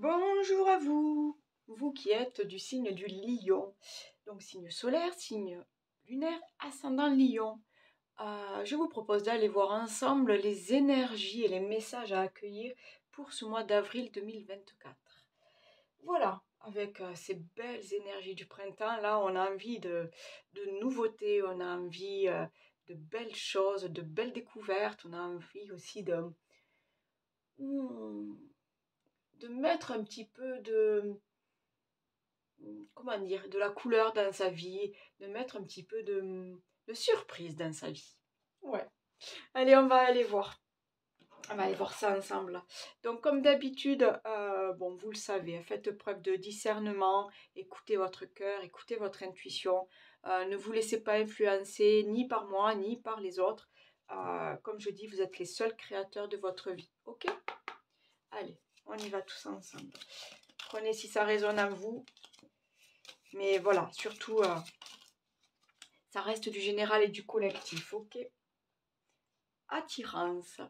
Bonjour à vous, vous qui êtes du signe du lion, donc signe solaire, signe lunaire, ascendant lion. Je vous propose d'aller voir ensemble les énergies et les messages à accueillir pour ce mois d'avril 2024. Voilà, avec ces belles énergies du printemps, là on a envie de nouveautés, on a envie de belles choses, de belles découvertes, on a envie aussi hmm, de mettre un petit peu comment dire, de la couleur dans sa vie, de mettre un petit peu de surprise dans sa vie. Ouais. Allez, on va aller voir. On va aller voir ça ensemble. Donc, comme d'habitude, bon, vous le savez, faites preuve de discernement, écoutez votre cœur, écoutez votre intuition. Ne vous laissez pas influencer ni par moi, ni par les autres. Comme je dis, vous êtes les seuls créateurs de votre vie. Ok? Allez, on y va tous ensemble. Prenez si ça résonne en vous. Mais voilà, surtout, ça reste du général et du collectif, ok? Attirance.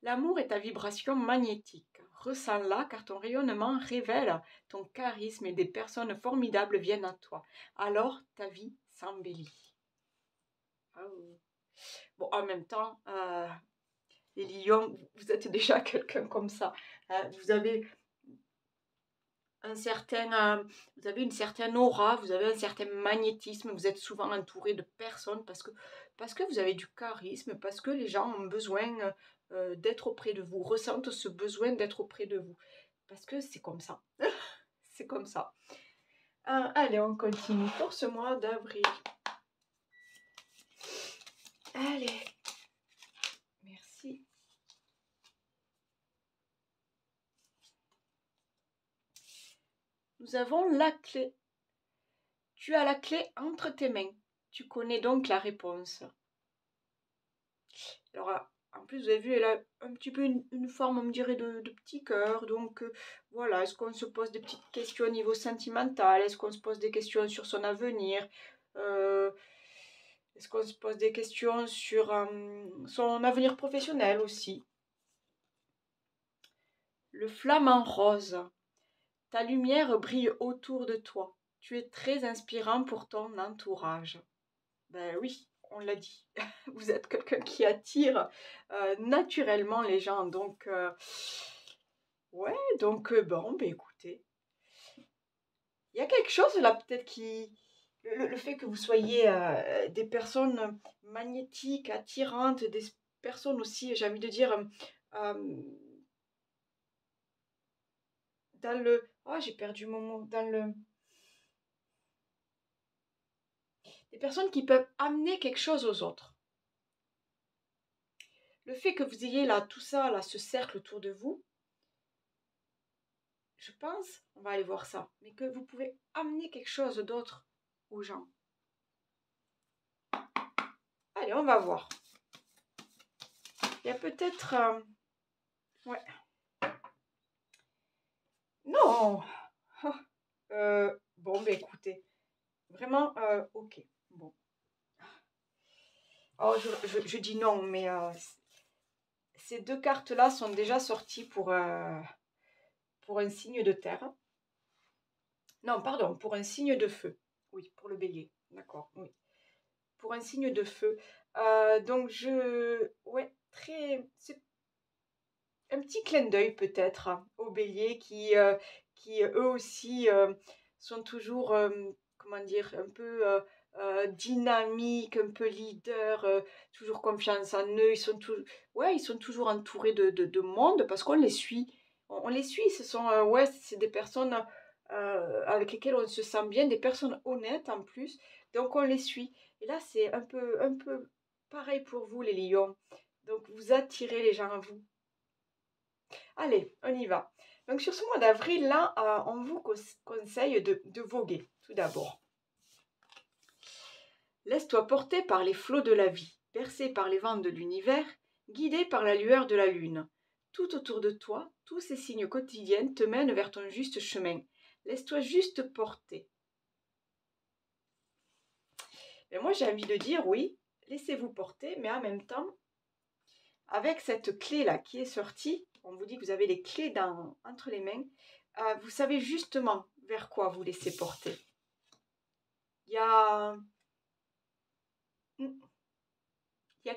L'amour est ta vibration magnétique. Ressens-la car ton rayonnement révèle ton charisme et des personnes formidables viennent à toi. Alors ta vie s'embellit. Oh. Bon, en même temps, les lions, vous êtes déjà quelqu'un comme ça. Vous avez vous avez une certaine aura, vous avez un certain magnétisme, vous êtes souvent entouré de personnes parce que vous avez du charisme, parce que les gens ont besoin d'être auprès de vous, ressentent ce besoin d'être auprès de vous. Parce que c'est comme ça. C'est comme ça. Allez, on continue pour ce mois d'avril. Allez. Merci. Nous avons la clé. Tu as la clé entre tes mains. Tu connais donc la réponse. Alors, en plus, vous avez vu, elle a un petit peu une forme, on me dirait, de petit cœur. Donc, voilà, est-ce qu'on se pose des petites questions au niveau sentimental? Est-ce qu'on se pose des questions sur son avenir? Est-ce qu'on se pose des questions sur son avenir professionnel aussi? Le flamant rose. Ta lumière brille autour de toi. Tu es très inspirant pour ton entourage. Ben oui, on l'a dit. Vous êtes quelqu'un qui attire naturellement les gens. Donc, ouais, donc, bon, ben écoutez. Il y a quelque chose là, peut-être qui. Le fait que vous soyez des personnes magnétiques, attirantes, des personnes aussi, j'ai envie de dire, dans le. Oh, j'ai perdu mon mot. Dans le. Des personnes qui peuvent amener quelque chose aux autres. Le fait que vous ayez là tout ça, là, ce cercle autour de vous, je pense, on va aller voir ça, mais que vous pouvez amener quelque chose d'autre aux gens. Allez, on va voir. Il y a peut-être... ouais. Non. Bon, ben écoutez. Vraiment, ok. Bon. Oh, je dis non, mais ces deux cartes-là sont déjà sorties pour un signe de terre. Non, pardon, pour un signe de feu. Oui, pour le bélier. D'accord, oui. Pour un signe de feu. Donc, ouais, c'est un petit clin d'œil peut-être aux béliers qui eux aussi sont toujours, comment dire, un peu dynamiques, un peu leaders, toujours confiance en eux. Ouais, ils sont toujours entourés de monde parce qu'on les suit. On les suit, ce sont, ouais, c'est des personnes avec lesquelles on se sent bien, des personnes honnêtes en plus. Donc on les suit. Et là, c'est un peu pareil pour vous, les lions. Donc vous attirez les gens à vous. Allez, on y va. Donc sur ce mois d'avril, là, on vous conseille de voguer, tout d'abord. Laisse-toi porter par les flots de la vie, bercé par les vents de l'univers, guidé par la lueur de la lune. Tout autour de toi, tous ces signes quotidiens te mènent vers ton juste chemin. Laisse-toi juste porter. Et moi, j'ai envie de dire, oui, laissez-vous porter, mais en même temps, avec cette clé-là qui est sortie, on vous dit que vous avez les clés entre les mains, vous savez justement vers quoi vous laisser porter. Il y a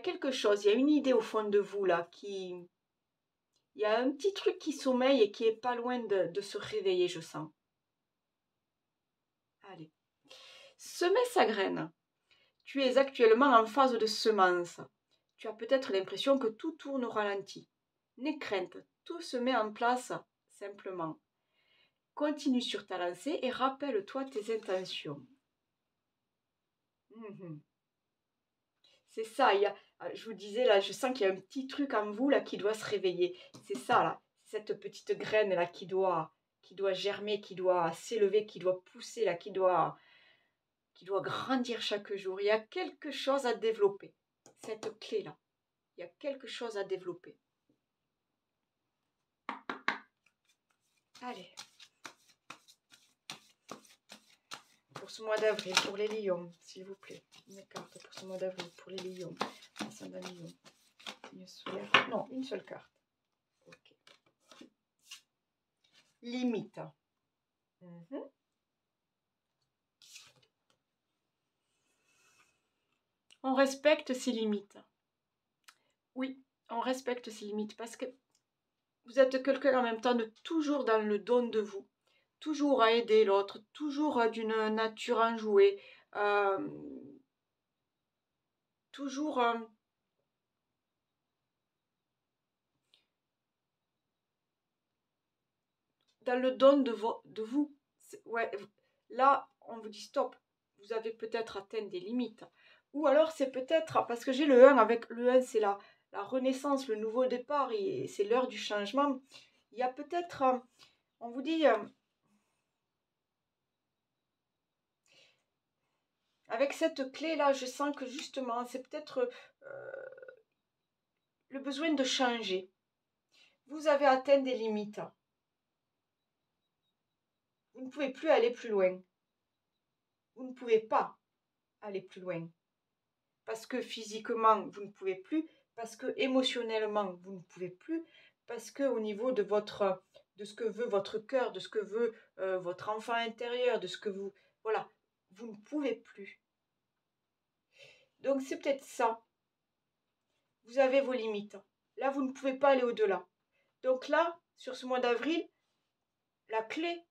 quelque chose, il y a une idée au fond de vous là il y a un petit truc qui sommeille et qui est pas loin de se réveiller, je sens. Allez. Semer sa graine. Tu es actuellement en phase de semence. Tu as peut-être l'impression que tout tourne au ralenti. N'aie crainte, tout se met en place simplement. Continue sur ta lancée et rappelle-toi tes intentions. C'est ça, je vous disais là, je sens qu'il y a un petit truc en vous là qui doit se réveiller. C'est ça là, cette petite graine là qui doit germer, qui doit s'élever, qui doit pousser là, qui doit grandir chaque jour. Il y a quelque chose à développer. Cette clé là, il y a quelque chose à développer. Allez. Pour ce mois d'avril, pour les lions, s'il vous plaît. Une carte pour ce mois d'avril, pour les lions. Ascendant lion. Signe solaire. Non, une seule carte. Ok. Limite. On respecte ses limites. Oui, on respecte ses limites parce que vous êtes quelqu'un en même temps de toujours dans le don de vous. Toujours à aider l'autre, toujours d'une nature enjouée, toujours dans le don de vous. Ouais, là, on vous dit stop, vous avez peut-être atteint des limites. Ou alors c'est peut-être, parce que j'ai le 1, avec le 1 c'est la renaissance, le nouveau départ, et c'est l'heure du changement. Il y a peut-être, on vous dit... avec cette clé-là, je sens que justement, c'est peut-être le besoin de changer. Vous avez atteint des limites. Vous ne pouvez plus aller plus loin. Vous ne pouvez pas aller plus loin. Parce que physiquement, vous ne pouvez plus. Parce que émotionnellement, vous ne pouvez plus. Parce que au niveau de ce que veut votre cœur, de ce que veut votre enfant intérieur, de ce que vous... Voilà, vous ne pouvez plus. Donc c'est peut-être ça. Vous avez vos limites. Là, vous ne pouvez pas aller au-delà. Donc là, sur ce mois d'avril, la clé,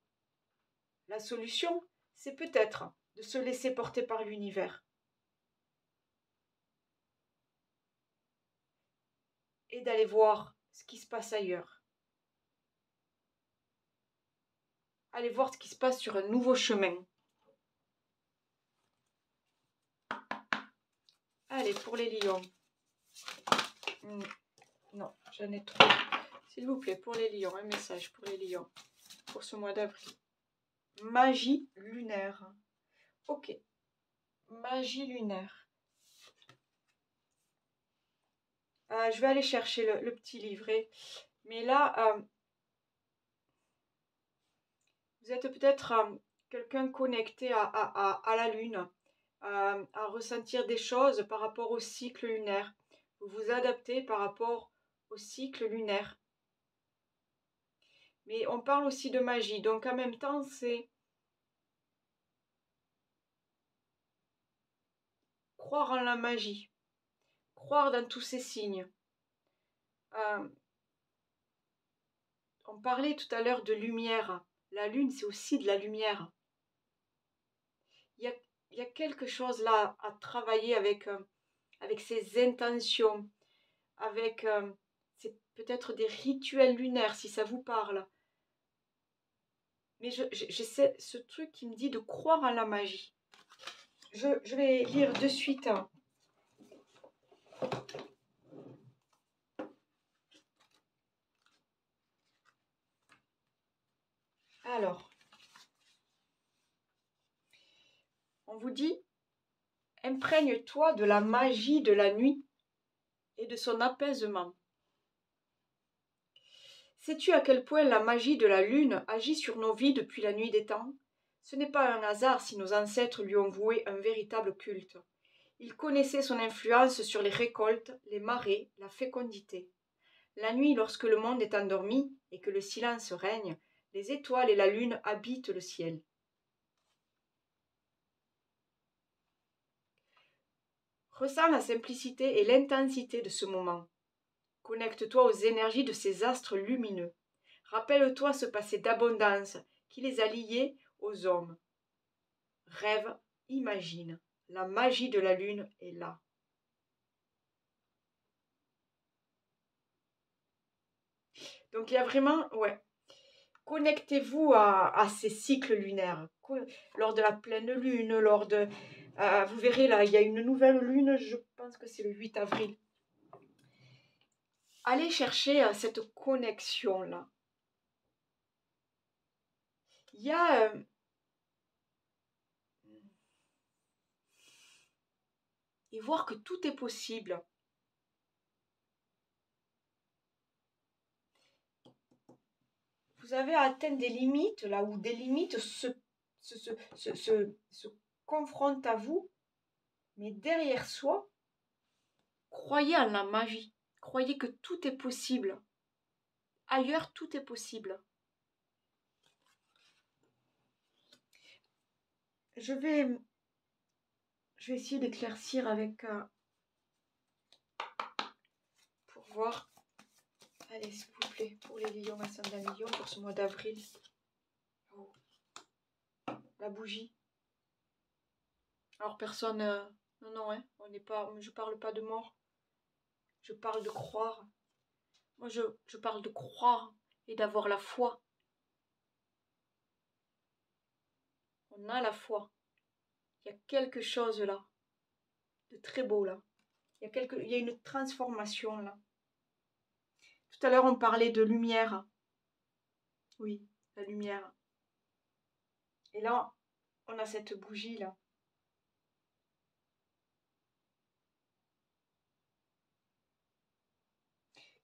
la solution, c'est peut-être de se laisser porter par l'univers. Et d'aller voir ce qui se passe ailleurs. Allez voir ce qui se passe sur un nouveau chemin. Allez, pour les lions. Non, j'en ai trop. S'il vous plaît, pour les lions, un message pour les lions. Pour ce mois d'avril. Magie lunaire. Ok. Magie lunaire. Je vais aller chercher le petit livret. Mais là, vous êtes peut-être quelqu'un connecté à la lune, à ressentir des choses par rapport au cycle lunaire. Vous vous adaptez par rapport au cycle lunaire. Mais on parle aussi de magie, donc en même temps, c'est croire en la magie, croire dans tous ces signes. On parlait tout à l'heure de lumière. La lune, c'est aussi de la lumière. Il y a quelque chose là à travailler avec ses intentions, avec c'est peut-être des rituels lunaires si ça vous parle. Mais j'essaie ce truc qui me dit de croire en la magie. Je vais lire de suite. Alors, on vous dit, imprègne-toi de la magie de la nuit et de son apaisement. Sais-tu à quel point la magie de la lune agit sur nos vies depuis la nuit des temps? Ce n'est pas un hasard si nos ancêtres lui ont voué un véritable culte. Ils connaissaient son influence sur les récoltes, les marées, la fécondité. La nuit, lorsque le monde est endormi et que le silence règne, les étoiles et la lune habitent le ciel. Ressens la simplicité et l'intensité de ce moment. Connecte-toi aux énergies de ces astres lumineux. Rappelle-toi ce passé d'abondance qui les a liés aux hommes. Rêve, imagine, la magie de la lune est là. Donc il y a vraiment, ouais, connectez-vous à ces cycles lunaires. Lors de la pleine lune, lors de... vous verrez là, il y a une nouvelle lune, je pense que c'est le 8 avril. Allez chercher cette connexion-là. Il y a... et voir que tout est possible. Vous avez atteint des limites, là où des limites se confrontent à vous, mais derrière soi, croyez en la magie. Croyez que tout est possible. Ailleurs, tout est possible. Je vais essayer d'éclaircir avec... pour voir... Allez, s'il vous plaît, pour les lions, ascendant lion, pour ce mois d'avril. Oh. La bougie. Alors, personne... non, non, hein, on n'est pas... Je parle pas de mort. Je parle de croire. Moi, je parle de croire et d'avoir la foi. On a la foi. Il y a quelque chose là, de très beau là. Il y a une transformation là. Tout à l'heure, on parlait de lumière. Oui, la lumière. Et là, on a cette bougie là.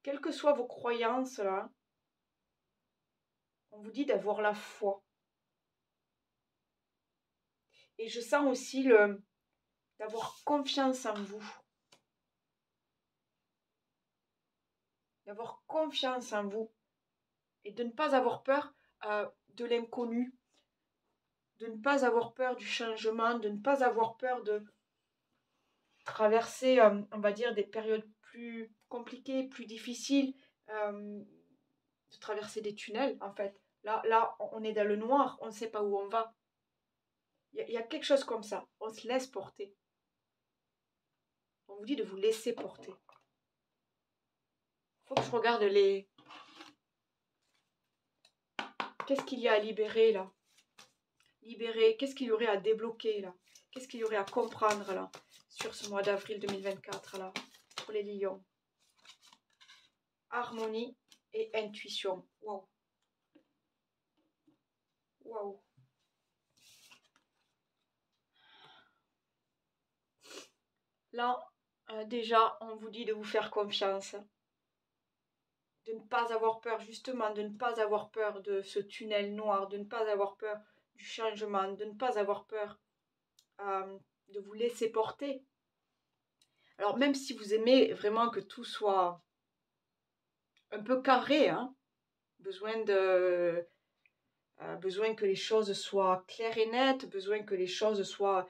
Quelles que soient vos croyances là, on vous dit d'avoir la foi. Et je sens aussi d'avoir confiance en vous. D'avoir confiance en vous. Et de ne pas avoir peur de l'inconnu. De ne pas avoir peur du changement. De ne pas avoir peur de traverser, on va dire, des périodes plus compliquées, plus difficiles. De traverser des tunnels, en fait. Là, on est dans le noir. On ne sait pas où on va. Il y a quelque chose comme ça. On se laisse porter. On vous dit de vous laisser porter. Il faut que je regarde les... Qu'est-ce qu'il y a à libérer, là? Libérer, qu'est-ce qu'il y aurait à débloquer, là? Qu'est-ce qu'il y aurait à comprendre, là? Sur ce mois d'avril 2024, là? Pour les lions. Harmonie et intuition. Waouh. Waouh. Là, déjà, on vous dit de vous faire confiance. De ne pas avoir peur, justement, de ne pas avoir peur de ce tunnel noir, de ne pas avoir peur du changement, de ne pas avoir peur de vous laisser porter. Alors, même si vous aimez vraiment que tout soit un peu carré, hein, besoin que les choses soient claires et nettes, besoin que les choses soient...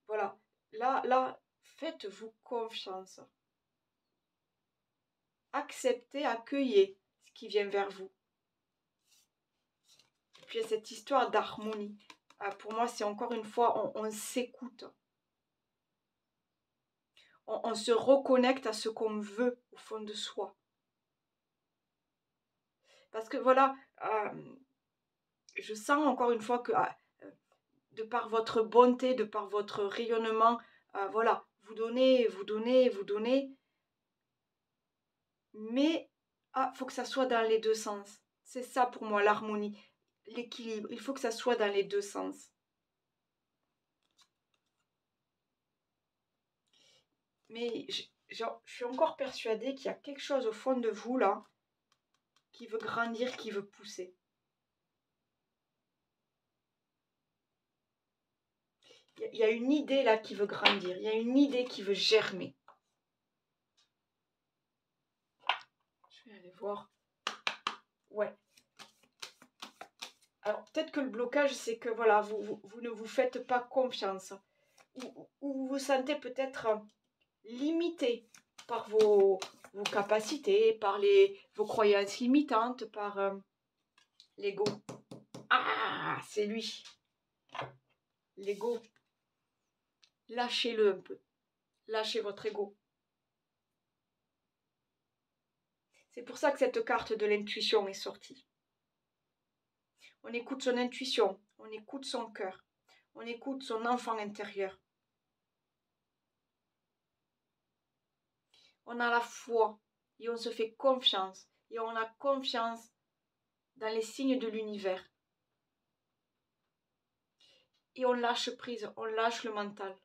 Voilà, là, faites-vous confiance. Acceptez, accueillez ce qui vient vers vous. Et puis, il y a cette histoire d'harmonie. Pour moi, c'est encore une fois, on s'écoute. On se reconnecte à ce qu'on veut au fond de soi. Parce que voilà, je sens encore une fois que de par votre bonté, de par votre rayonnement, voilà, vous donnez, mais faut que ça soit dans les deux sens. C'est ça pour moi l'harmonie, l'équilibre. Il faut que ça soit dans les deux sens. Mais je suis encore persuadée qu'il y a quelque chose au fond de vous là qui veut grandir, qui veut pousser. Il y a une idée là qui veut grandir, il y a une idée qui veut germer. voir. Ouais. Alors, peut-être que le blocage, c'est que voilà, vous ne vous faites pas confiance. Ou vous vous sentez peut-être limité par vos capacités, par vos croyances limitantes, par l'ego. Ah, c'est lui. L'ego. Lâchez-le un peu. Lâchez votre ego. C'est pour ça que cette carte de l'intuition est sortie. On écoute son intuition, on écoute son cœur, on écoute son enfant intérieur. On a la foi et on se fait confiance. Et on a confiance dans les signes de l'univers. Et on lâche prise, on lâche le mental.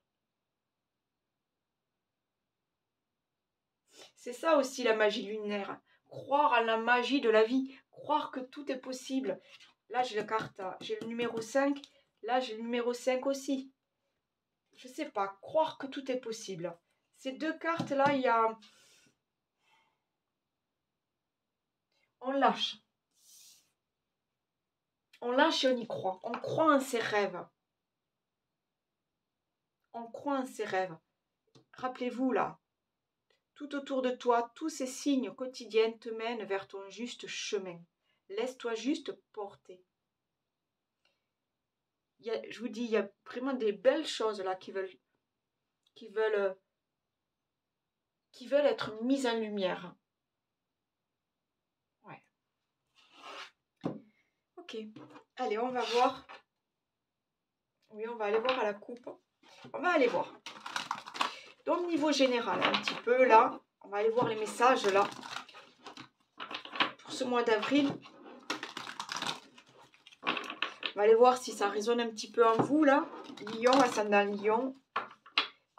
C'est ça aussi la magie lunaire. Croire à la magie de la vie. Croire que tout est possible. Là, j'ai la carte, j'ai le numéro 5. Là, j'ai le numéro 5 aussi. Je ne sais pas, croire que tout est possible. Ces deux cartes-là, il y a... On lâche. On lâche et on y croit. On croit en ses rêves. On croit en ses rêves. Rappelez-vous là, tout autour de toi, tous ces signes quotidiens te mènent vers ton juste chemin. Laisse-toi juste porter. Je vous dis, il y a vraiment des belles choses là qui veulent être mises en lumière. Ouais. Ok. Allez, on va voir. Oui, on va aller voir à la coupe. On va aller voir. Donc, niveau général, un petit peu là. On va aller voir les messages là. Pour ce mois d'avril. On va aller voir si ça résonne un petit peu en vous là. Lion, ascendant Lion.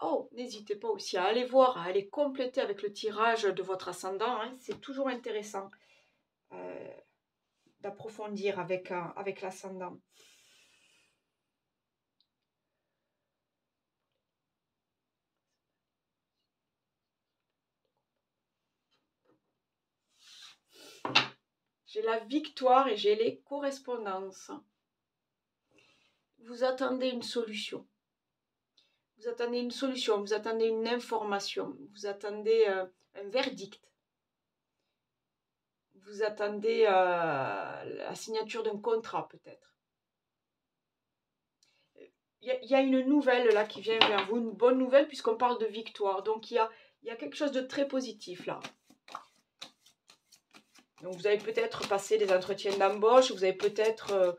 Oh, n'hésitez pas aussi à aller voir, à aller compléter avec le tirage de votre ascendant. Hein. C'est toujours intéressant d'approfondir avec l'ascendant. J'ai la victoire et j'ai les correspondances. Vous attendez une solution. Vous attendez une solution, vous attendez une information, vous attendez un verdict. Vous attendez la signature d'un contrat peut-être. Il y a une nouvelle là qui vient vers vous, une bonne nouvelle puisqu'on parle de victoire. Donc il y a quelque chose de très positif là. Donc vous avez peut-être passé des entretiens d'embauche, vous avez peut-être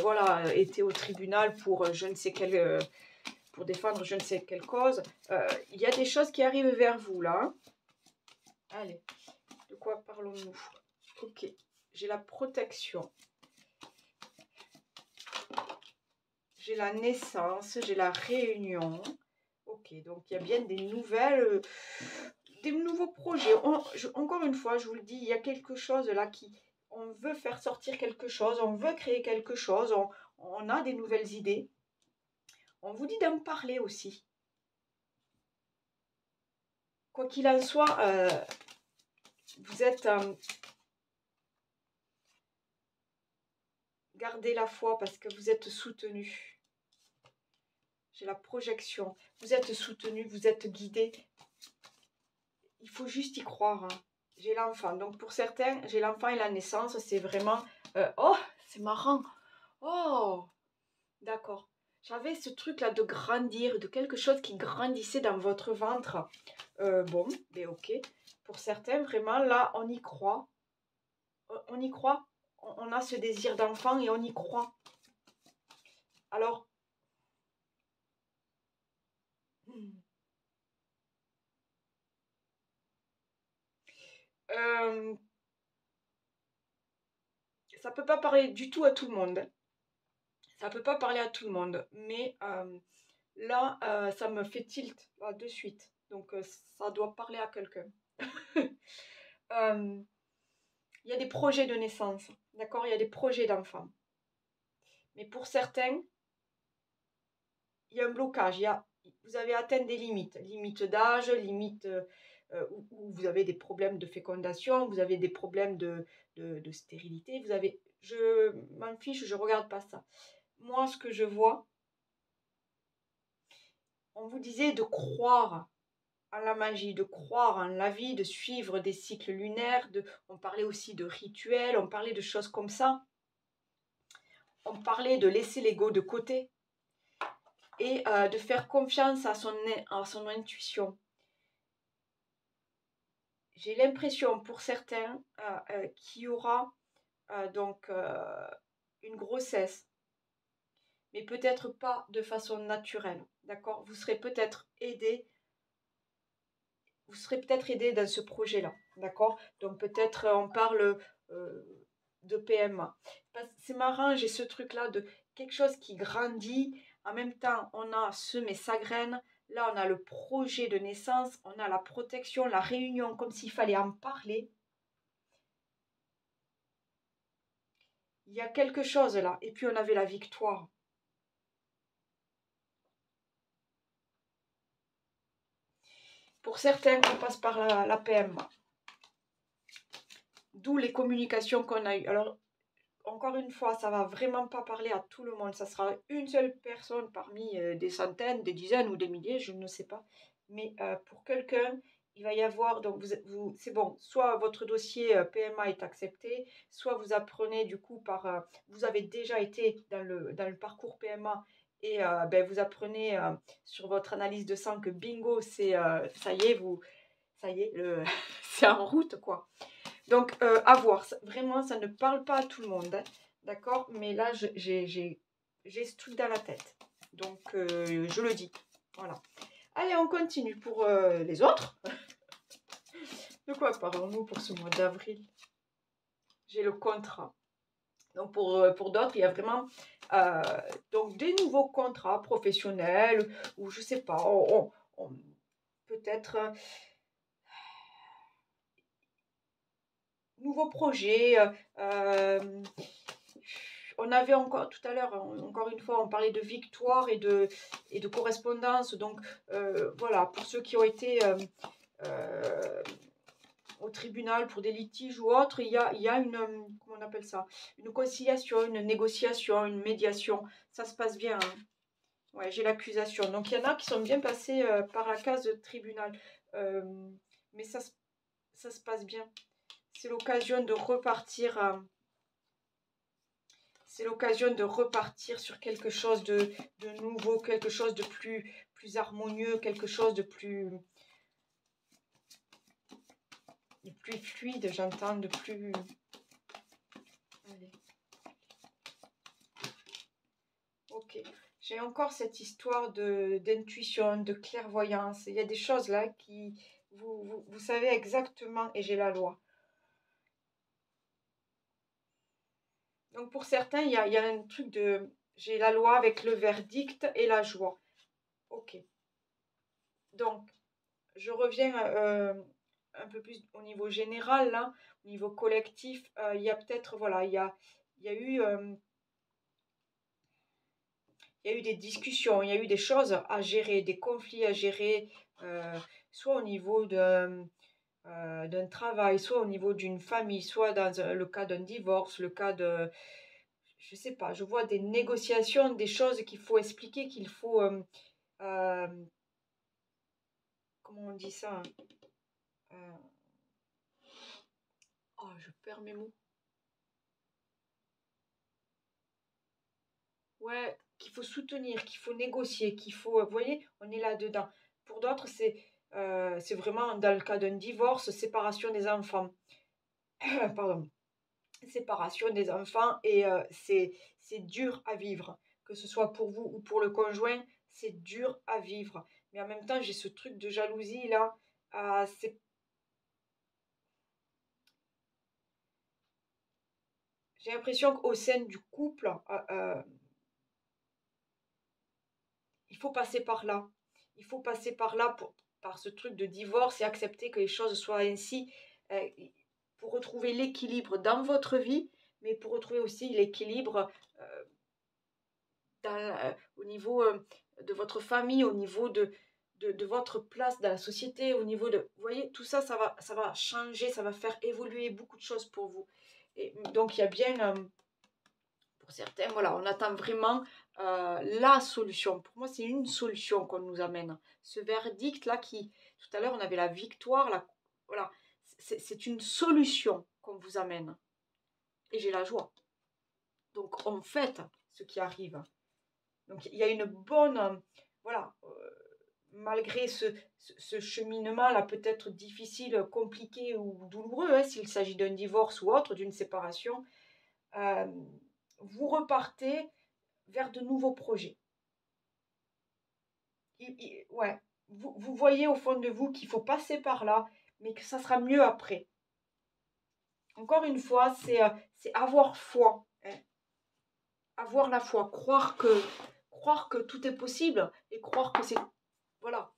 voilà, été au tribunal pour je ne sais quelle... pour défendre je ne sais quelle cause. Il y a des choses qui arrivent vers vous, là. Allez, de quoi parlons-nous? Ok, j'ai la protection. J'ai la naissance, j'ai la réunion. Ok, donc il y a bien des nouvelles, des nouveaux projets. Encore une fois, je vous le dis, il y a quelque chose là qui... On veut faire sortir quelque chose, on veut créer quelque chose, on a des nouvelles idées. On vous dit d'en parler aussi. Quoi qu'il en soit, vous êtes... gardez la foi parce que vous êtes soutenu. J'ai la projection. Vous êtes soutenu, vous êtes guidé. Il faut juste y croire. Hein. J'ai l'enfant. Donc pour certains, j'ai l'enfant et la naissance. C'est vraiment... oh, c'est marrant. Oh, d'accord. J'avais ce truc-là de grandir, de quelque chose qui grandissait dans votre ventre. Bon, ben ok. Pour certains, vraiment, là, on y croit. On y croit. On a ce désir d'enfant et on y croit. Alors, ça ne peut pas parler du tout à tout le monde. Ça ne peut pas parler à tout le monde. Mais là, ça me fait tilt là, de suite. Donc, ça doit parler à quelqu'un. Il y a des projets de naissance. D'accord? Il y a des projets d'enfants. Mais pour certains, il y a un blocage. Vous avez atteint des limites. Limites d'âge, limites où vous avez des problèmes de fécondation, vous avez des problèmes de stérilité, vous avez... Je m'en fiche, je ne regarde pas ça. Moi, ce que je vois, on vous disait de croire en la magie, de croire en la vie, de suivre des cycles lunaires, on parlait aussi de rituels, on parlait de choses comme ça. On parlait de laisser l'ego de côté et de faire confiance à son intuition. J'ai l'impression pour certains qu'il y aura donc une grossesse, mais peut-être pas de façon naturelle, d'accord? Vous serez peut-être aidé dans ce projet-là, d'accord? Donc peut-être on parle de PMA. C'est marrant, j'ai ce truc-là de quelque chose qui grandit. En même temps, on a semé sa graine. Là, on a le projet de naissance, on a la protection, la réunion, comme s'il fallait en parler. Il y a quelque chose là. Et puis, on avait la victoire. Pour certains, on passe par la PMA. D'où les communications qu'on a eues. Alors, encore une fois, ça va vraiment pas parler à tout le monde. Ça sera une seule personne parmi des centaines, des dizaines ou des milliers, je ne sais pas. Mais pour quelqu'un, il va y avoir, donc c'est bon, soit votre dossier PMA est accepté, soit vous apprenez du coup vous avez déjà été dans le parcours PMA et ben, vous apprenez sur votre analyse de sang que bingo, c'est ça y est, c'est en route quoi. Donc, à voir. Vraiment, ça ne parle pas à tout le monde. Hein, d'accord? Mais là, j'ai ce truc dans la tête. Donc, je le dis. Voilà. Allez, on continue pour les autres. De quoi parlons-nous pour ce mois d'avril? J'ai le contrat. Donc, pour d'autres, il y a vraiment donc des nouveaux contrats professionnels ou je sais pas, peut-être... nouveaux projets. On avait encore tout à l'heure, encore une fois, on parlait de victoire et de correspondance. Donc voilà, pour ceux qui ont été au tribunal pour des litiges ou autres, il y a une, comment on appelle ça, une conciliation, une négociation, une médiation. Ça se passe bien. Hein. Ouais, j'ai l'accusation. Donc il y en a qui sont bien passés par la case tribunal. Mais ça se passe bien. C'est l'occasion de repartir. C'est l'occasion de repartir sur quelque chose de nouveau, quelque chose de plus harmonieux, quelque chose de plus fluide, j'entends, de plus... Allez. Ok. J'ai encore cette histoire d'intuition, de clairvoyance. Il y a des choses là qui... Vous savez exactement, et j'ai la loi. Donc pour certains, il y a un truc de... J'ai la loi avec le verdict et la joie. Ok. Donc, je reviens un peu plus au niveau général, là, au niveau collectif. Il y a peut-être, voilà, il y a eu... il y a eu des discussions, il y a eu des choses à gérer, des conflits à gérer, soit au niveau d'un travail, soit au niveau d'une famille, soit dans le cas d'un divorce, le cas de... Je sais pas, je vois des négociations, des choses qu'il faut expliquer, qu'il faut... comment on dit ça? Oh, je perds mes mots. Ouais, qu'il faut soutenir, qu'il faut négocier, qu'il faut... Vous voyez, on est là-dedans. Pour d'autres, c'est vraiment dans le cas d'un divorce, séparation des enfants. Pardon. Séparation des enfants et c'est dur à vivre. Que ce soit pour vous ou pour le conjoint, c'est dur à vivre. Mais en même temps, j'ai ce truc de jalousie là. J'ai l'impression qu'au sein du couple, il faut passer par là. Il faut passer par là par ce truc de divorce et accepter que les choses soient ainsi euh, pour retrouver l'équilibre dans votre vie, mais pour retrouver aussi l'équilibre au niveau de votre famille, au niveau de votre place dans la société, au niveau de... Vous voyez, tout ça, ça va changer, ça va faire évoluer beaucoup de choses pour vous. Et donc, il y a bien, pour certains, voilà, on attend vraiment la solution. Pour moi, c'est une solution qu'on nous amène. Ce verdict-là qui, tout à l'heure, on avait la victoire, voilà, c'est une solution qu'on vous amène. Et j'ai la joie. Donc, on fête ce qui arrive. Donc, il y a une bonne, voilà, malgré ce cheminement-là peut-être difficile, compliqué ou douloureux, hein, s'il s'agit d'un divorce ou autre, d'une séparation, euh, vous repartez vers de nouveaux projets. Ouais, vous voyez au fond de vous qu'il faut passer par là, mais que ça sera mieux après. Encore une fois, c'est avoir foi, hein. Avoir la foi, croire que tout est possible et croire que c'est... Voilà.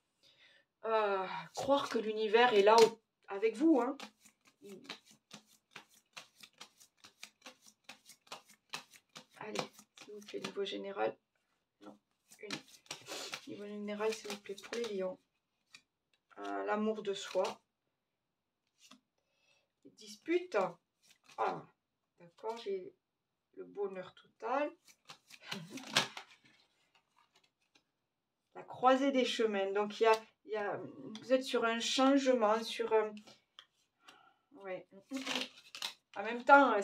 Croire que l'univers est là avec vous, hein. Allez, s'il vous plaît, niveau général. Non, niveau général, s'il vous plaît, pour les lions. L'amour de soi. Les disputes. Ah, d'accord, j'ai le bonheur total. La croisée des chemins. Donc, vous êtes sur un changement, sur... ouais. En même temps,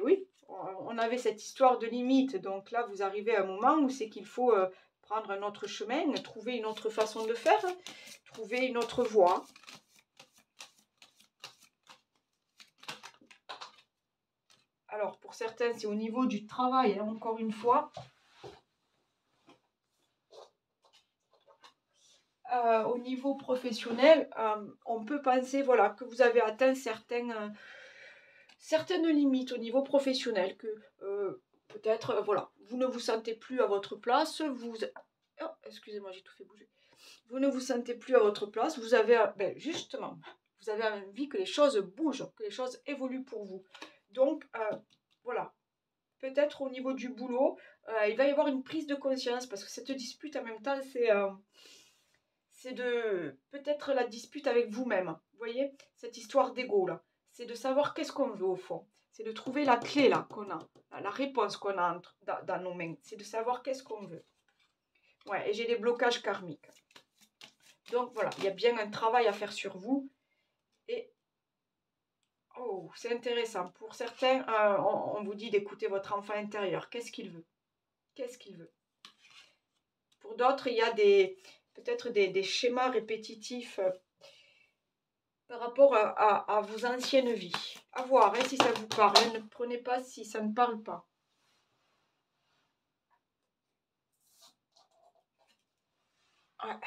oui, on avait cette histoire de limite. Donc là, vous arrivez à un moment où c'est qu'il faut prendre un autre chemin, trouver une autre façon de faire, trouver une autre voie. Alors, pour certains, c'est au niveau du travail, hein, encore une fois. Au niveau professionnel, on peut penser, voilà, que vous avez atteint certaines limites au niveau professionnel, que peut-être, voilà, vous ne vous sentez plus à votre place, oh, excusez-moi, j'ai tout fait bouger. Vous ne vous sentez plus à votre place, vous avez, justement, vous avez envie que les choses bougent, que les choses évoluent pour vous. Donc, voilà, peut-être au niveau du boulot, il va y avoir une prise de conscience, parce que cette dispute, en même temps, c'est de peut-être la dispute avec vous-même. Vous voyez, cette histoire d'ego là, c'est de savoir qu'est-ce qu'on veut au fond. C'est de trouver la clé là qu'on a, la réponse qu'on a dans nos mains. C'est de savoir qu'est-ce qu'on veut. Ouais, et j'ai des blocages karmiques. Donc voilà, il y a bien un travail à faire sur vous. Et oh, c'est intéressant. Pour certains, on vous dit d'écouter votre enfant intérieur. Qu'est-ce qu'il veut? Qu'est-ce qu'il veut? Pour d'autres, il y a peut-être des schémas répétitifs par rapport à vos anciennes vies. À voir, hein, si ça vous parle. Ne prenez pas si ça ne parle pas. Ouais.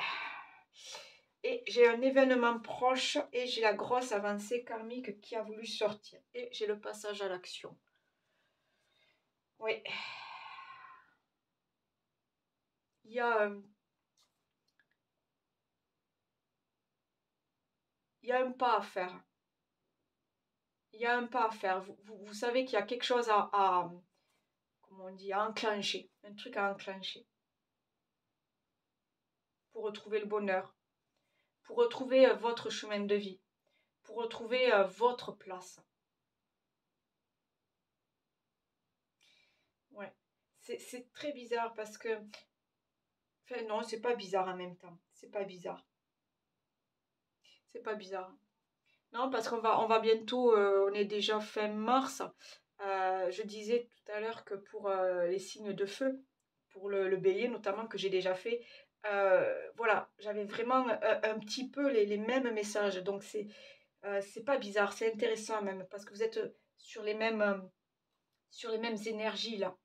Et j'ai un événement proche et j'ai la grosse avancée karmique qui a voulu sortir. Et j'ai le passage à l'action. Oui. Il y a un pas à faire. Il y a un pas à faire. Vous savez qu'il y a quelque chose comment on dit, à enclencher. Un truc à enclencher. Pour retrouver le bonheur. Pour retrouver votre chemin de vie. Pour retrouver votre place. Ouais. C'est très bizarre parce que... Enfin, non, c'est pas bizarre en même temps. C'est pas bizarre. C'est pas bizarre. Non, parce qu'on va bientôt... on est déjà fin mars. Je disais tout à l'heure que pour les signes de feu, pour le bélier notamment, que j'ai déjà fait, voilà, j'avais vraiment un petit peu les mêmes messages. Donc, c'est pas bizarre, c'est intéressant même, parce que vous êtes sur les mêmes énergies là.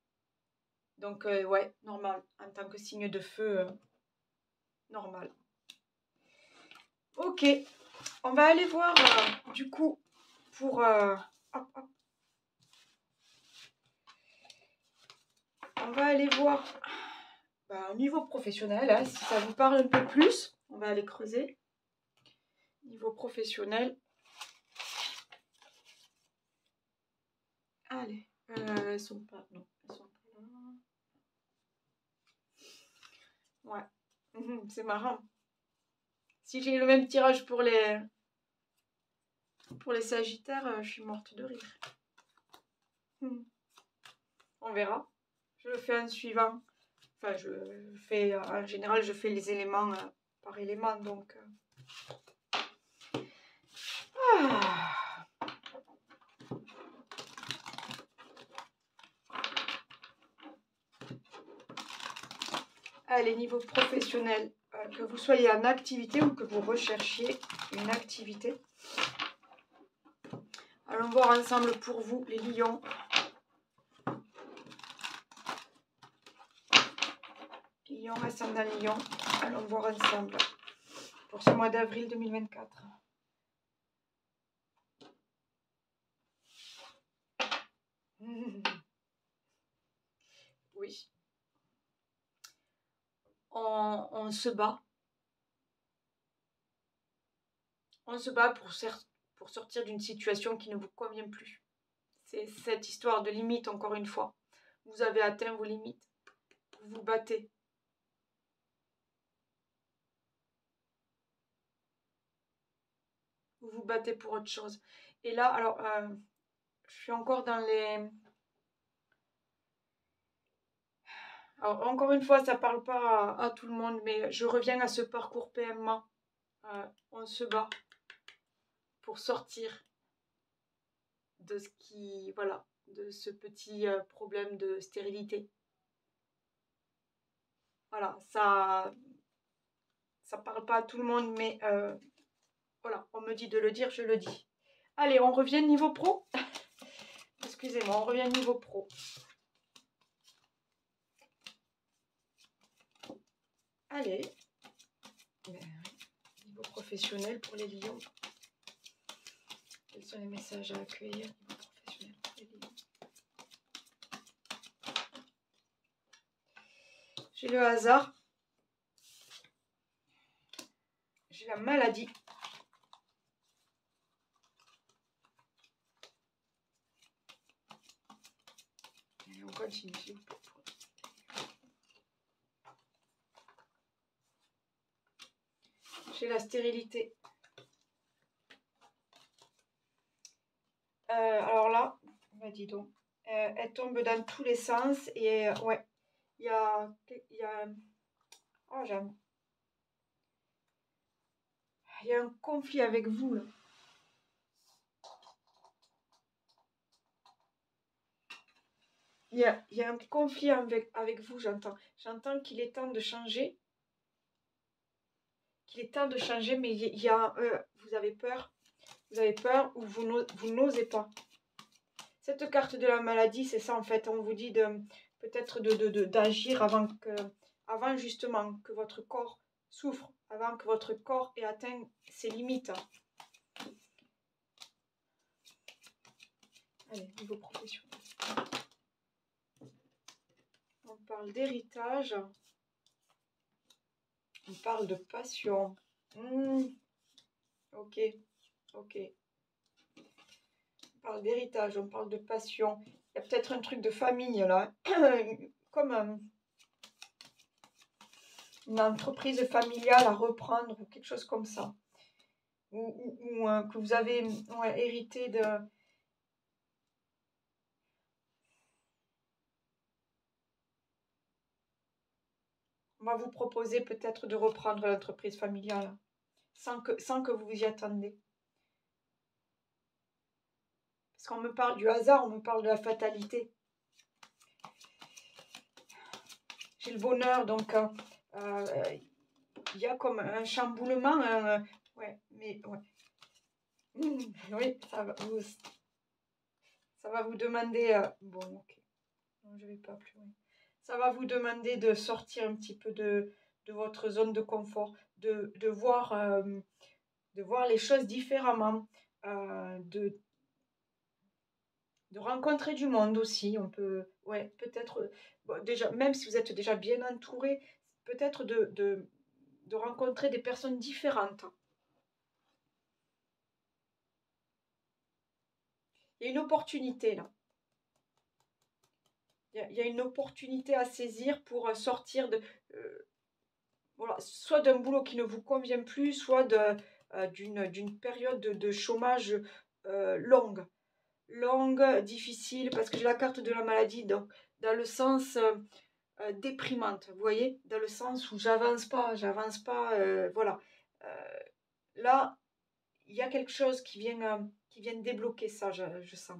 Donc, ouais, normal. En tant que signe de feu, normal. Ok, on va aller voir du coup pour... hop, hop. On va aller voir au niveau professionnel, hein, si ça vous parle un peu plus. On va aller creuser. Niveau professionnel. Allez, elles sont pas... Non, elles sont pas là. Ouais, c'est marrant. Si j'ai le même tirage pour les Sagittaires, je suis morte de rire. On verra. Je le fais en suivant. Enfin, en général, je fais les éléments par élément, donc... Ah. Allez, niveau professionnel, que vous soyez en activité ou que vous recherchiez une activité. Allons voir ensemble pour vous, les lions. Lion, ascendant lion. Allons voir ensemble pour ce mois d'avril 2024. Oui. On se bat. On se bat pour sortir d'une situation qui ne vous convient plus. C'est cette histoire de limite, encore une fois. Vous avez atteint vos limites. Vous vous battez. Vous vous battez pour autre chose. Et là, alors, je suis encore dans les... Alors, encore une fois, ça ne parle pas à tout le monde, mais je reviens à ce parcours PMA. On se bat pour sortir de ce qui... Voilà, de ce petit problème de stérilité. Voilà, ça parle pas à tout le monde, mais voilà, on me dit de le dire, je le dis. Allez, on revient niveau pro. Excusez-moi, on revient niveau pro. Allez. Niveau professionnel pour les lions. Quels sont les messages à accueillir niveau professionnel pour les lions? J'ai le hasard. J'ai la maladie. Et on continue, s'il vous plaît. J'ai la stérilité. Alors là, bah dis donc, elle tombe dans tous les sens et ouais, il y a oh j'aime. Il y a un conflit avec vous là. Il y a un conflit avec vous, j'entends. J'entends qu'il est temps de changer. Qu'il est temps de changer, mais il y a vous avez peur. Vous avez peur ou vous n'osez pas. Cette carte de la maladie, c'est ça en fait. On vous dit peut-être d'agir avant justement que votre corps souffre, avant que votre corps ait atteint ses limites. Allez, niveau professionnel. On parle d'héritage. On parle de passion. Ok, ok. On parle d'héritage, on parle de passion. Il y a peut-être un truc de famille là. Comme une entreprise familiale à reprendre ou quelque chose comme ça. Ou que vous avez hérité de... On va vous proposer peut-être de reprendre l'entreprise familiale sans que vous y attendez. Parce qu'on me parle du hasard, on me parle de la fatalité. J'ai le bonheur, donc il y a comme un chamboulement. Ouais, mais ouais. Oui, ça va vous demander... bon, ok. Non, je ne vais pas plus loin. Ça va vous demander de sortir un petit peu de votre zone de confort, de voir les choses différemment, de rencontrer du monde aussi. On peut, ouais, peut-être, bon, déjà, même si vous êtes déjà bien entouré, peut-être de rencontrer des personnes différentes. Il y a une opportunité là. Il y a une opportunité à saisir pour sortir de... voilà, soit d'un boulot qui ne vous convient plus, soit d'une période de chômage longue. Longue, difficile, parce que j'ai la carte de la maladie, donc dans le sens déprimante, vous voyez, dans le sens où j'avance pas, voilà. Euh, Là, il y a quelque chose qui vient débloquer ça, je sens.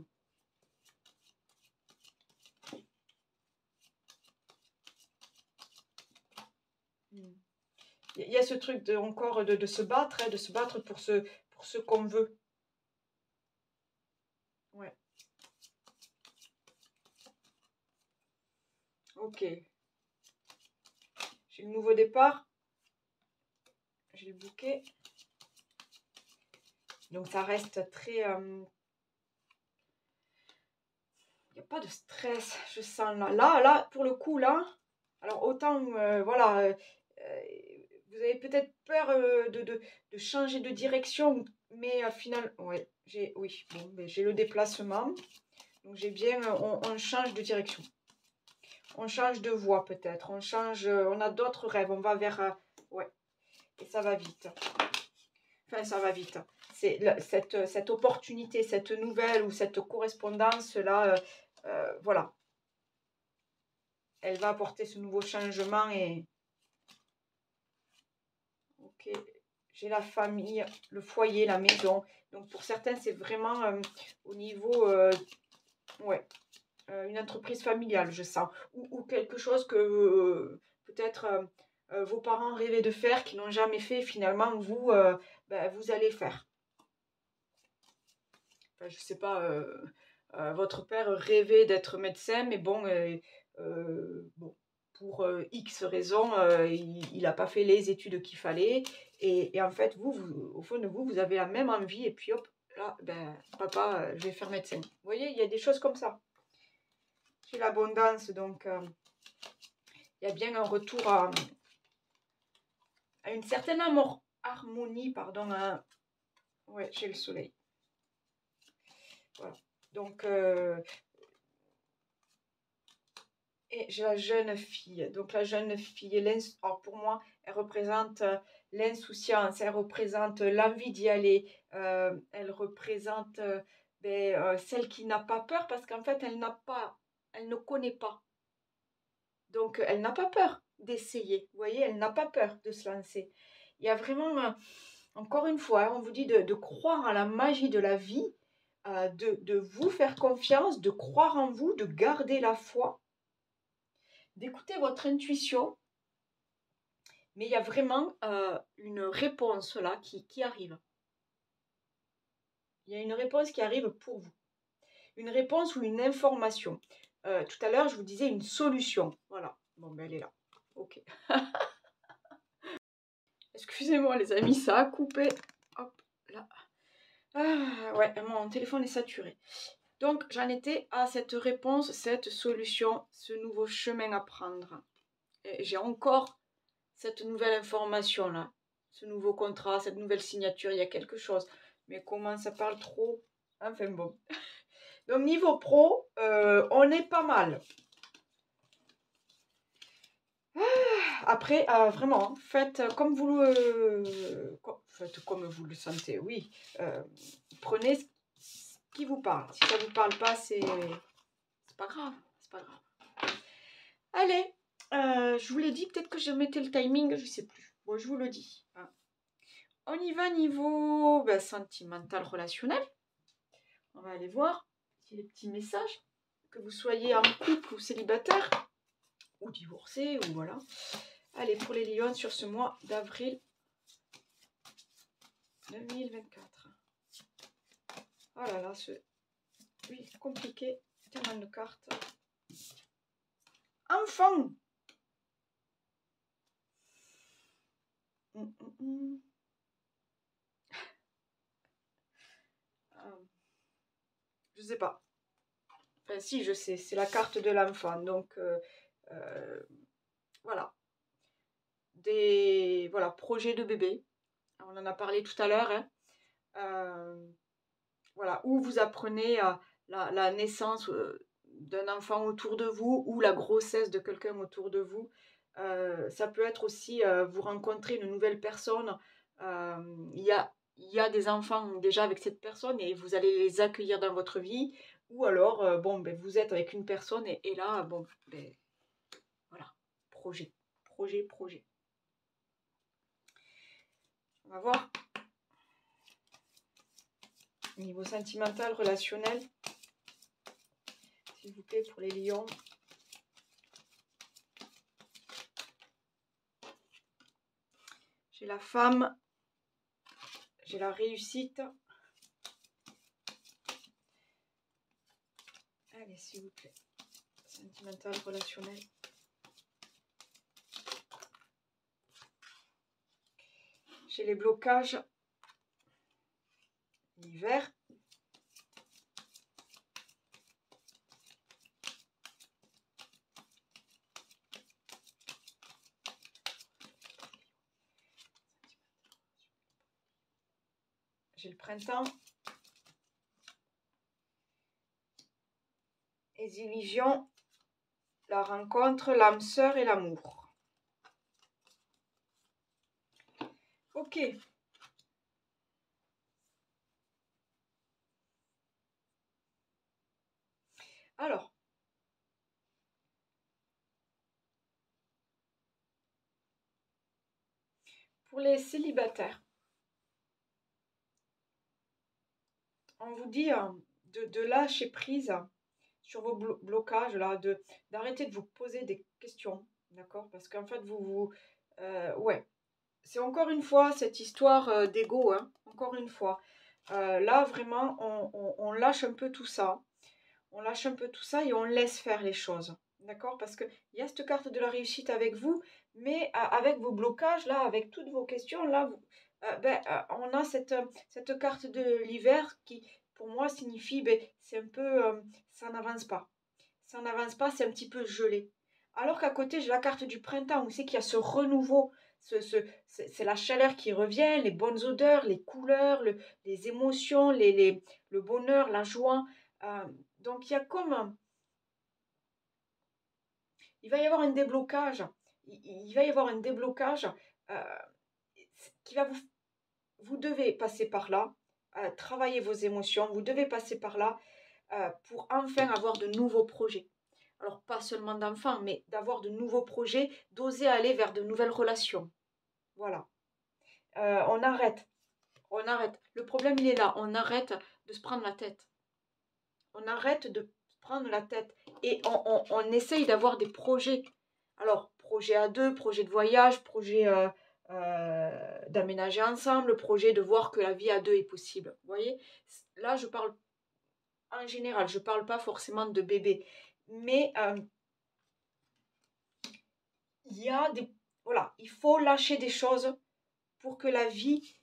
Hmm. Il y a ce truc encore de se battre, hein, de se battre pour ce qu'on veut. Ouais, ok. J'ai le nouveau départ, j'ai le bouquet. Donc ça reste très... il n'y a pas de stress, je sens là. Là, pour le coup, là, alors autant, voilà, vous avez peut-être peur de changer de direction, mais au final, ouais, oui, bon, ben, j'ai le déplacement. Donc j'ai bien, on change de direction. On change de voie peut-être, on change, on a d'autres rêves, on va vers, ouais, et ça va vite. Enfin, ça va vite. C'est cette opportunité, cette nouvelle ou cette correspondance-là, voilà, elle va apporter ce nouveau changement et, ok, j'ai la famille, le foyer, la maison. Donc pour certains, c'est vraiment au niveau, ouais, une entreprise familiale, je sens. Ou quelque chose que peut-être vos parents rêvaient de faire, qui n'ont jamais fait, finalement, vous, ben, vous allez faire. Enfin, je sais pas, votre père rêvait d'être médecin, mais bon, bon pour X raisons, il n'a pas fait les études qu'il fallait. Et en fait, au fond de vous, vous avez la même envie. Et puis hop, là, ben, papa, je vais faire médecin. Vous voyez, il y a des choses comme ça. J'ai l'abondance, donc il y a bien un retour à une certaine harmonie, pardon. Ouais, j'ai le soleil. Voilà. Donc, et j'ai la jeune fille. Donc la jeune fille, alors pour moi, elle représente l'insouciance, elle représente l'envie d'y aller, elle représente celle qui n'a pas peur parce qu'en fait, elle ne connaît pas. Donc elle n'a pas peur d'essayer. Vous voyez, elle n'a pas peur de se lancer. Il y a vraiment, encore une fois, hein, on vous dit de croire à la magie de la vie, de vous faire confiance, de croire en vous, de garder la foi, d'écouter votre intuition, mais il y a vraiment une réponse là qui arrive. Il y a une réponse qui arrive pour vous. Une réponse ou une information. Tout à l'heure, je vous disais une solution. Voilà. Bon, ben elle est là. Ok. Excusez-moi les amis, ça a coupé. Hop, là. Ah, ouais, mon téléphone est saturé. Donc, j'en étais à cette réponse, cette solution, ce nouveau chemin à prendre. Et j'ai encore cette nouvelle information-là, ce nouveau contrat, cette nouvelle signature, il y a quelque chose. Mais comment ça parle trop? Enfin bon. Donc niveau pro, on est pas mal. Après, vraiment, faites faites comme vous le sentez, oui. Prenez ce qui vous parle. Si ça ne vous parle pas, c'est pas grave. C'est pas grave. Allez, je vous l'ai dit, peut-être que je mettais le timing, je sais plus. Bon, je vous le dis. Hein. On y va niveau sentimental, relationnel. On va aller voir si les petits messages, que vous soyez en couple ou célibataire, ou divorcé, ou voilà. Allez, pour les lions sur ce mois d'avril 2024. Oh là là, oui, compliqué, tellement de cartes. Enfant. Je sais pas. Enfin, si, je sais, c'est la carte de l'enfant. Donc, voilà. Voilà, projets de bébé. On en a parlé tout à l'heure. Hein. Voilà, où vous apprenez la naissance d'un enfant autour de vous ou la grossesse de quelqu'un autour de vous. Ça peut être aussi, vous rencontrez une nouvelle personne, il y a des enfants déjà avec cette personne et vous allez les accueillir dans votre vie. Ou alors, bon, ben, vous êtes avec une personne et là, bon, ben, voilà, projet, projet, projet. On va voir. Niveau sentimental, relationnel, s'il vous plaît, pour les lions. J'ai la femme, j'ai la réussite. Allez, s'il vous plaît. Sentimental, relationnel. J'ai les blocages. L'hiver. J'ai le printemps. Les illusions. La rencontre, l'âme sœur et l'amour. Ok. Alors. Pour les célibataires. On vous dit de lâcher prise sur vos blocages, là, d'arrêter de vous poser des questions, d'accord? Parce qu'en fait, ouais, c'est encore une fois cette histoire d'ego, hein, encore une fois. Là, vraiment, on lâche un peu tout ça. On lâche un peu tout ça et on laisse faire les choses, d'accord? Parce qu'il y a cette carte de la réussite avec vous, mais avec vos blocages, là, avec toutes vos questions, là, on a cette carte de l'hiver qui, pour moi, signifie, ben, c'est un peu, ça n'avance pas. Ça n'avance pas, c'est un petit peu gelé. Alors qu'à côté, j'ai la carte du printemps, où c'est qu'il y a ce renouveau, c'est la chaleur qui revient, les bonnes odeurs, les couleurs, les émotions, le bonheur, la joie. Euh, donc il y a comme, il va y avoir un déblocage, il va y avoir un déblocage euh, qui va vous devez passer par là, travailler vos émotions, vous devez passer par là pour enfin avoir de nouveaux projets. Alors pas seulement d'enfants, mais d'avoir de nouveaux projets, d'oser aller vers de nouvelles relations. Voilà. On arrête, on arrête. Le problème il est là, on arrête de se prendre la tête. On arrête de se prendre la tête et on essaye d'avoir des projets. Alors, projet à deux, projet de voyage, projet d'aménager ensemble, projet de voir que la vie à deux est possible. Vous voyez, là, je parle en général, je ne parle pas forcément de bébé. Mais il y a des... Voilà, il faut lâcher des choses pour que la vie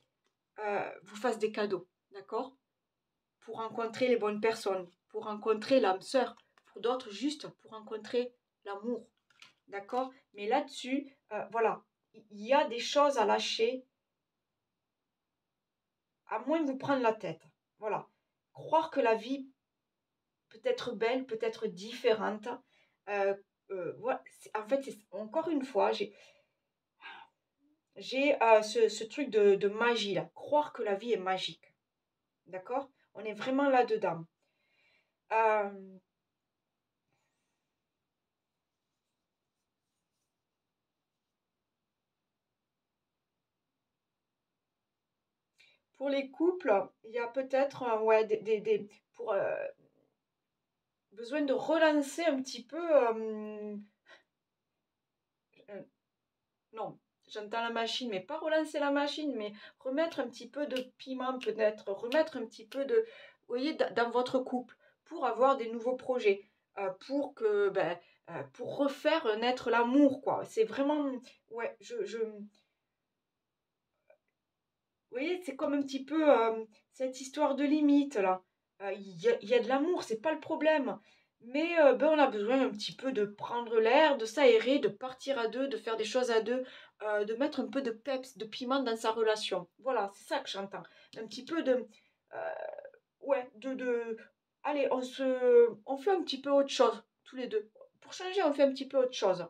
vous fasse des cadeaux. D'accord? Pour rencontrer les bonnes personnes, pour rencontrer l'âme sœur, pour d'autres juste pour rencontrer l'amour. D'accord? Mais là-dessus, voilà, il y a des choses à lâcher, à moins de vous prendre la tête. Voilà. Croire que la vie peut être belle, peut être différente. Voilà. En fait, encore une fois, j'ai ce truc de magie là. Croire que la vie est magique. D'accord? On est vraiment là-dedans. Euh, pour les couples, il y a peut-être ouais, pour, besoin de relancer un petit peu. Non, j'entends la machine, mais pas relancer la machine, mais remettre un petit peu de piment peut-être, remettre un petit peu de, vous voyez, dans votre couple, pour avoir des nouveaux projets, pour que, ben, pour refaire naître l'amour, quoi. C'est vraiment, ouais, vous voyez, c'est comme un petit peu cette histoire de limite là. Il y a de l'amour, c'est pas le problème. Mais ben, on a besoin un petit peu de prendre l'air, de s'aérer, de partir à deux, de faire des choses à deux, de mettre un peu de peps, de piment dans sa relation. Voilà, c'est ça que j'entends. Un petit peu de... euh, ouais, allez, on fait un petit peu autre chose, tous les deux. Pour changer, on fait un petit peu autre chose.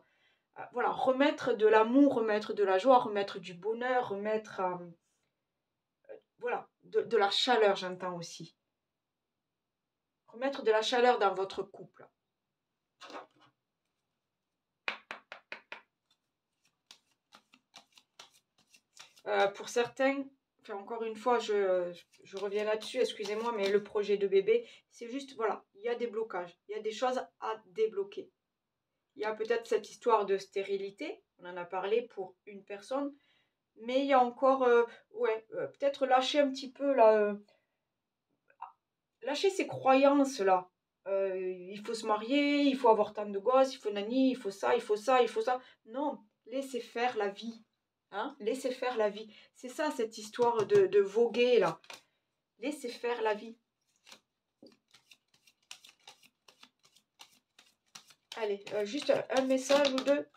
voilà, remettre de l'amour, remettre de la joie, remettre du bonheur, remettre voilà, de la chaleur, j'entends aussi. Remettre de la chaleur dans votre couple. Pour certains, enfin, encore une fois, je reviens là-dessus, excusez-moi, mais le projet de bébé, c'est juste, voilà, il y a des blocages, il y a des choses à débloquer. Il y a peut-être cette histoire de stérilité, on en a parlé pour une personne, mais il y a encore, ouais, peut-être lâcher un petit peu, là, lâcher ces croyances-là. Il faut se marier, il faut avoir tant de gosses, il faut nani, il faut ça, il faut ça, il faut ça. Non, laissez faire la vie. Hein, laissez faire la vie. C'est ça, cette histoire de voguer, là. Laissez faire la vie. Allez, juste un message ou deux.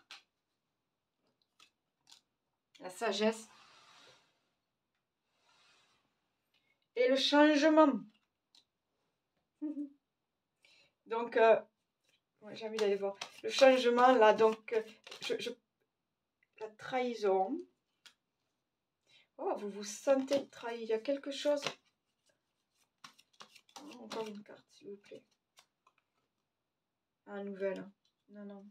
La sagesse. Et le changement. Donc, ouais, j'ai envie d'aller voir. Le changement, là, donc, la trahison. Oh, vous vous sentez trahi. Il y a quelque chose. Oh, encore une carte, s'il vous plaît. Ah, nouvelle. Non, non.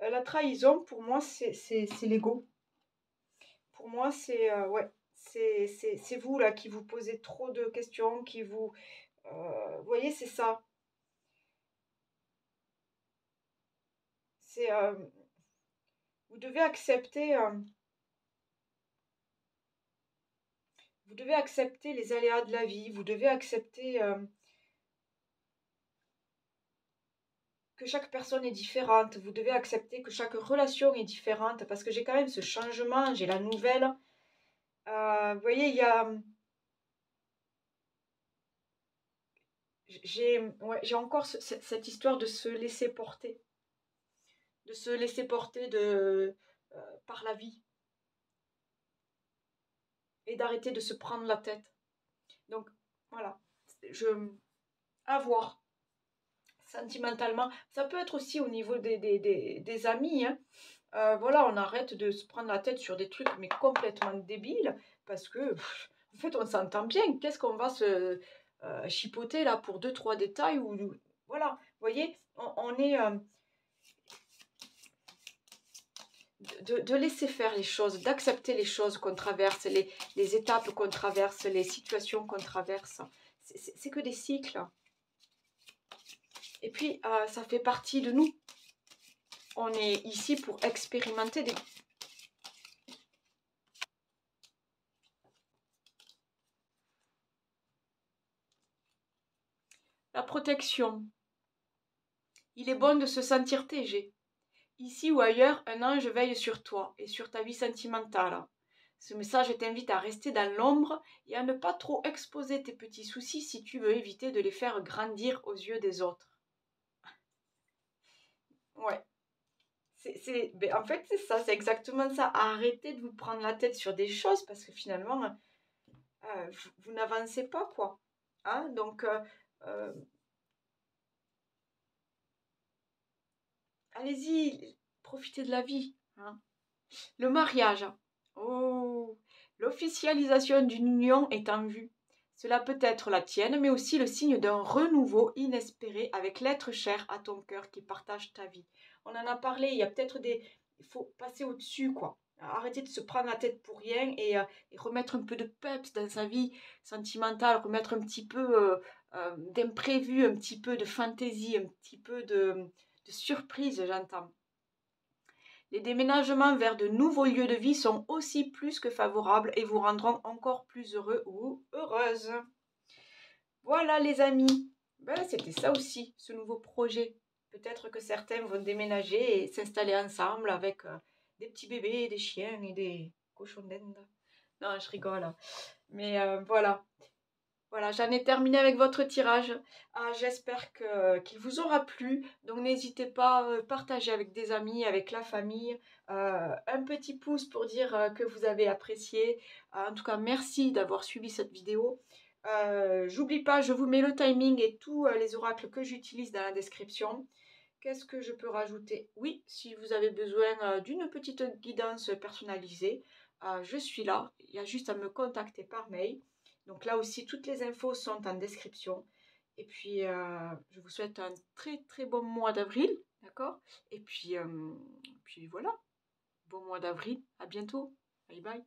La trahison, pour moi, c'est l'ego. Pour moi, c'est ouais, c'est vous là qui vous posez trop de questions, qui vous... vous voyez, c'est ça. C'est... vous devez accepter... vous devez accepter les aléas de la vie. Vous devez accepter que chaque personne est différente. Vous devez accepter que chaque relation est différente. Parce que j'ai quand même ce changement, j'ai la nouvelle. Vous voyez, il y a... ouais, j'ai encore cette histoire de se laisser porter. De se laisser porter par la vie. Et d'arrêter de se prendre la tête. Donc, voilà. À voir. Sentimentalement. Ça peut être aussi au niveau des amis. Hein. Voilà, on arrête de se prendre la tête sur des trucs, mais complètement débiles. Parce que, en fait, on s'entend bien. Qu'est-ce qu'on va se chipoter là pour deux, trois détails voilà, vous voyez, on est... de laisser faire les choses, d'accepter les choses qu'on traverse, les étapes qu'on traverse, les situations qu'on traverse. C'est que des cycles. Et puis, ça fait partie de nous. On est ici pour expérimenter des... La protection. Il est bon de se sentir TG. Ici ou ailleurs, un ange veille sur toi et sur ta vie sentimentale. Ce message t'invite à rester dans l'ombre et à ne pas trop exposer tes petits soucis si tu veux éviter de les faire grandir aux yeux des autres. Ouais. Ben, en fait, c'est ça, c'est exactement ça. Arrêtez de vous prendre la tête sur des choses parce que finalement, vous n'avancez pas, quoi. Hein, donc, allez-y, profitez de la vie. Hein. Le mariage. Oh, l'officialisation d'une union est en vue. Cela peut être la tienne, mais aussi le signe d'un renouveau inespéré avec l'être cher à ton cœur qui partage ta vie. On en a parlé, il y a peut-être des... Il faut passer au-dessus, quoi. Arrêter de se prendre la tête pour rien et remettre un peu de peps dans sa vie sentimentale, remettre un petit peu d'imprévu, un petit peu de fantaisie, un petit peu de surprise, j'entends. Les déménagements vers de nouveaux lieux de vie sont aussi plus que favorables et vous rendront encore plus heureux ou heureuse. Voilà les amis, ben, c'était ça aussi, ce nouveau projet. Peut-être que certains vont déménager et s'installer ensemble avec des petits bébés, des chiens et des cochons d'Inde. Non, je rigole. Mais voilà. Voilà, j'en ai terminé avec votre tirage. J'espère qu'il vous aura plu. Donc n'hésitez pas à partager avec des amis, avec la famille. Un petit pouce pour dire que vous avez apprécié. En tout cas, merci d'avoir suivi cette vidéo. J'oublie pas, je vous mets le timing et tous les oracles que j'utilise dans la description. Qu'est-ce que je peux rajouter? Oui, si vous avez besoin d'une petite guidance personnalisée, je suis là. Il y a juste à me contacter par mail. Donc là aussi, toutes les infos sont en description. Et puis, je vous souhaite un très très bon mois d'avril, d'accord? Et puis voilà, bon mois d'avril, à bientôt. Bye bye.